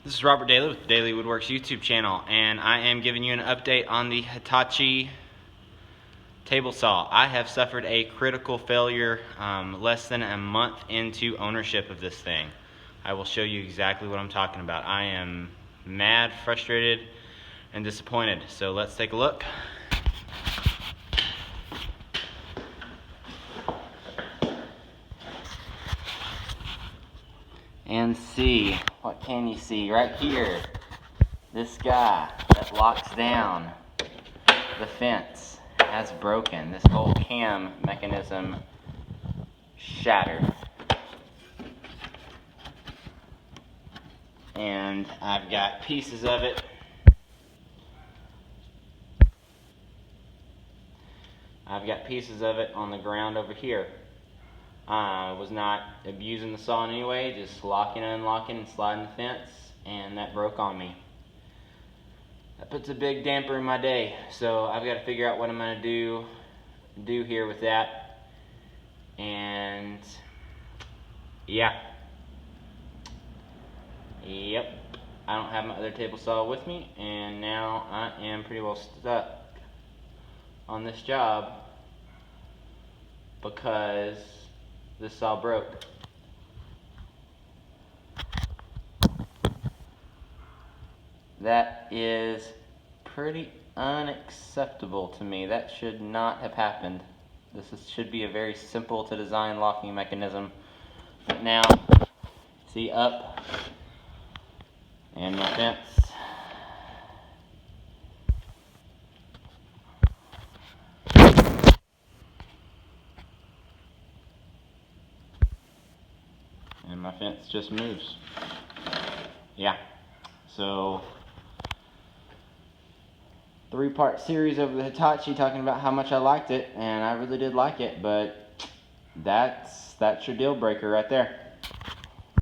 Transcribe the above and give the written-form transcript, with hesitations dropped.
This is Robert Daly with the Daily Woodworks YouTube channel, and I am giving you an update on the Hitachi Table Saw. I have suffered a critical failure less than a month into ownership of this thing. I will show you exactly what I'm talking about. I am mad, frustrated, and disappointed. So let's take a look. And see, what can you see right here? This guy that locks down the fence has broken. This whole cam mechanism shattered. And I've got pieces of it. On the ground over here. I was not abusing the saw in any way, just locking and unlocking and sliding the fence, and that broke on me. That puts a big damper in my day, so I've got to figure out what I'm going to do here with that. And yeah. Yep. I don't have my other table saw with me, and now I am pretty well stuck on this job because this saw broke. That is pretty unacceptable to me. That should not have happened. Should be a very simple to design locking mechanism. But now, see up, and my fence. And my fence just moves. Yeah. So, 3-part series over the Hitachi talking about how much I liked it, and I really did like it, but that's your deal breaker right there.